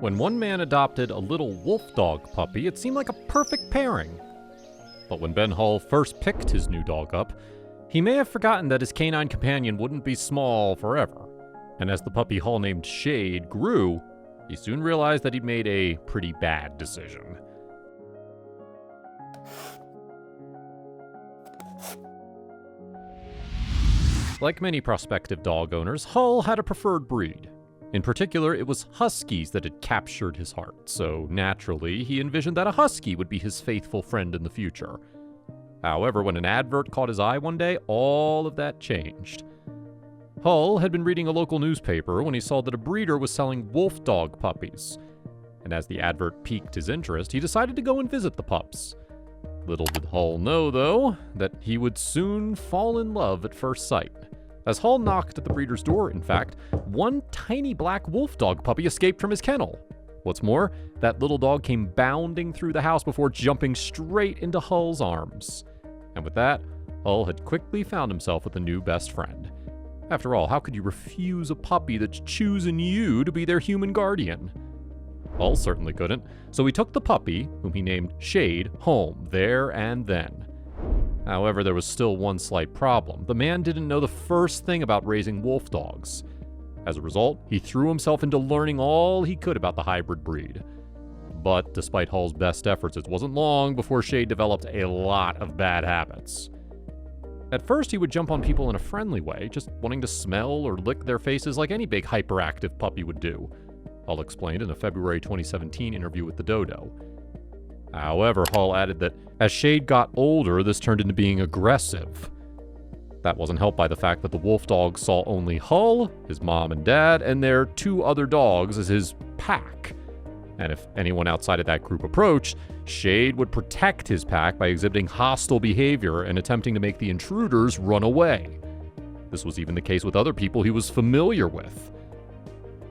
When one man adopted a little wolf dog puppy, it seemed like a perfect pairing. But when Ben Hull first picked his new dog up, he may have forgotten that his canine companion wouldn't be small forever. And as the puppy Hull named Shade grew, he soon realized that he'd made a pretty bad decision. Like many prospective dog owners, Hull had a preferred breed. In particular, it was Huskies that had captured his heart, so naturally, he envisioned that a Husky would be his faithful friend in the future. However, when an advert caught his eye one day, all of that changed. Hull had been reading a local newspaper when he saw that a breeder was selling wolf dog puppies. And as the advert piqued his interest, he decided to go and visit the pups. Little did Hull know, though, that he would soon fall in love at first sight. As Hull knocked at the breeder's door, in fact, one tiny black wolf dog puppy escaped from his kennel. What's more, that little dog came bounding through the house before jumping straight into Hull's arms. And with that, Hull had quickly found himself with a new best friend. After all, how could you refuse a puppy that's chosen you to be their human guardian? Hull certainly couldn't, so he took the puppy, whom he named Shade, home there and then. However, there was still one slight problem. The man didn't know the first thing about raising wolf dogs. As a result, he threw himself into learning all he could about the hybrid breed. But despite Hull's best efforts, it wasn't long before Shade developed a lot of bad habits. At first, he would jump on people in a friendly way, just wanting to smell or lick their faces like any big hyperactive puppy would do, Hull explained in a February 2017 interview with the Dodo. However, Hull added that as Shade got older, this turned into being aggressive. That wasn't helped by the fact that the wolf dog saw only Hull, his mom and dad, and their two other dogs as his pack. And if anyone outside of that group approached, Shade would protect his pack by exhibiting hostile behavior and attempting to make the intruders run away. This was even the case with other people he was familiar with.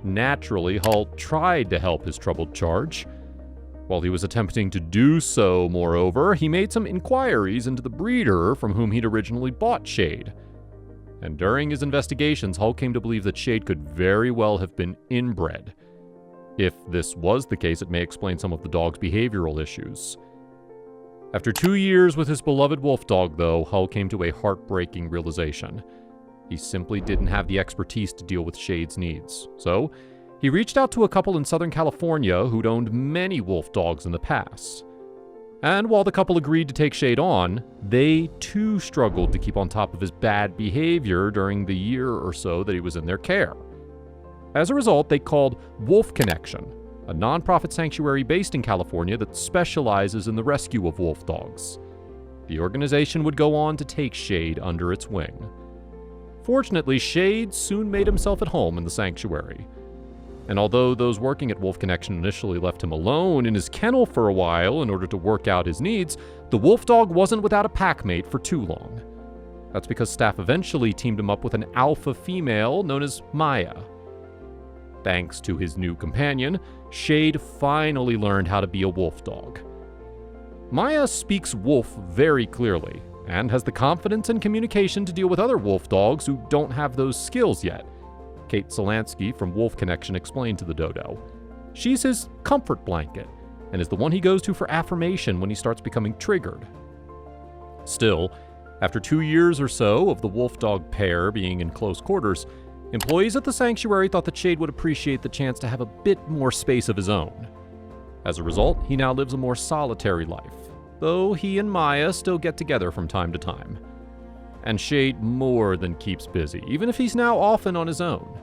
Naturally, Hull tried to help his troubled charge. While he was attempting to do so, moreover, he made some inquiries into the breeder from whom he'd originally bought Shade. And during his investigations, Hull came to believe that Shade could very well have been inbred. If this was the case, it may explain some of the dog's behavioral issues. After 2 years with his beloved wolf dog, though, Hull came to a heartbreaking realization. He simply didn't have the expertise to deal with Shade's needs. So, he reached out to a couple in Southern California who'd owned many wolf dogs in the past. And while the couple agreed to take Shade on, they too struggled to keep on top of his bad behavior during the year or so that he was in their care. As a result, they called Wolf Connection, a nonprofit sanctuary based in California that specializes in the rescue of wolf dogs. The organization would go on to take Shade under its wing. Fortunately, Shade soon made himself at home in the sanctuary. And although those working at Wolf Connection initially left him alone in his kennel for a while in order to work out his needs, the wolf dog wasn't without a packmate for too long. That's because staff eventually teamed him up with an alpha female known as Maya. Thanks to his new companion, Shade finally learned how to be a wolf dog. Maya speaks wolf very clearly, and has the confidence and communication to deal with other wolf dogs who don't have those skills yet. Kate Solansky from Wolf Connection explained to the Dodo. She's his comfort blanket, and is the one he goes to for affirmation when he starts becoming triggered. Still, after 2 years or so of the wolf dog pair being in close quarters, employees at the sanctuary thought that Shade would appreciate the chance to have a bit more space of his own. As a result, he now lives a more solitary life, though he and Maya still get together from time to time. And Shade more than keeps busy, even if he's now often on his own.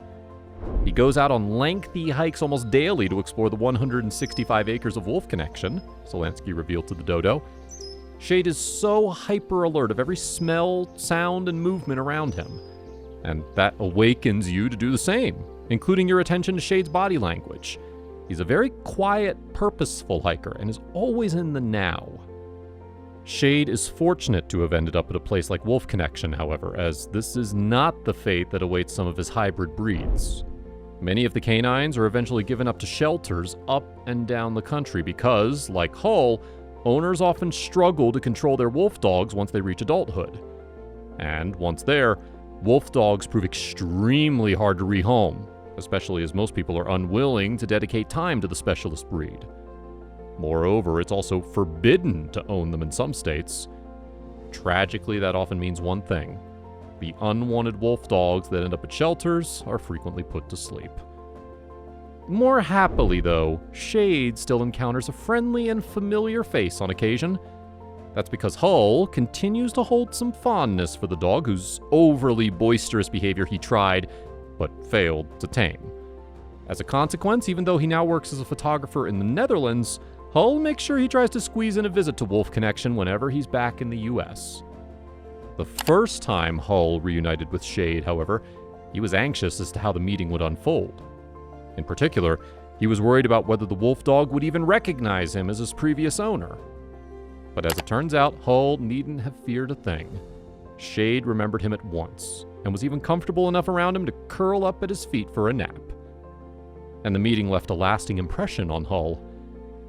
He goes out on lengthy hikes almost daily to explore the 165 acres of Wolf Connection, Solansky revealed to the Dodo. Shade is so hyper alert of every smell, sound, and movement around him. And that awakens you to do the same, including your attention to Shade's body language. He's a very quiet, purposeful hiker and is always in the now. Shade is fortunate to have ended up at a place like Wolf Connection, however, as this is not the fate that awaits some of his hybrid breeds. Many of the canines are eventually given up to shelters up and down the country because, like Hull, owners often struggle to control their wolf dogs once they reach adulthood. And once there, wolf dogs prove extremely hard to rehome, especially as most people are unwilling to dedicate time to the specialist breed. Moreover, it's also forbidden to own them in some states. Tragically, that often means one thing: the unwanted wolf dogs that end up at shelters are frequently put to sleep. More happily, though, Shade still encounters a friendly and familiar face on occasion. That's because Hull continues to hold some fondness for the dog whose overly boisterous behavior he tried, but failed to tame. As a consequence, even though he now works as a photographer in the Netherlands, Hull makes sure he tries to squeeze in a visit to Wolf Connection whenever he's back in the US. The first time Hull reunited with Shade, however, he was anxious as to how the meeting would unfold. In particular, he was worried about whether the wolf dog would even recognize him as his previous owner. But as it turns out, Hull needn't have feared a thing. Shade remembered him at once, and was even comfortable enough around him to curl up at his feet for a nap. And the meeting left a lasting impression on Hull.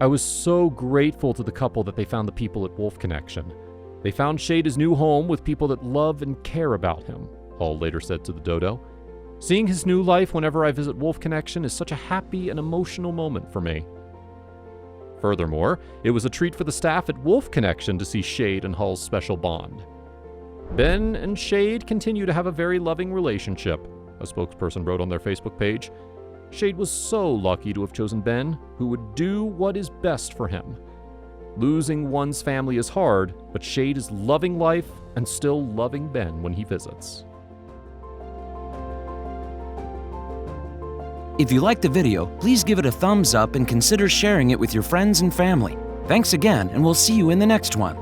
I was so grateful to the couple that they found the people at Wolf Connection. They found Shade his new home with people that love and care about him, Hull later said to the dodo. Seeing his new life whenever I visit Wolf Connection is such a happy and emotional moment for me. Furthermore, it was a treat for the staff at Wolf Connection to see Shade and Hull's special bond. Ben and Shade continue to have a very loving relationship, a spokesperson wrote on their Facebook page. Shade was so lucky to have chosen Ben, who would do what is best for him. Losing one's family is hard, but Shade is loving life and still loving Ben when he visits. If you liked the video, please give it a thumbs up and consider sharing it with your friends and family. Thanks again, and we'll see you in the next one.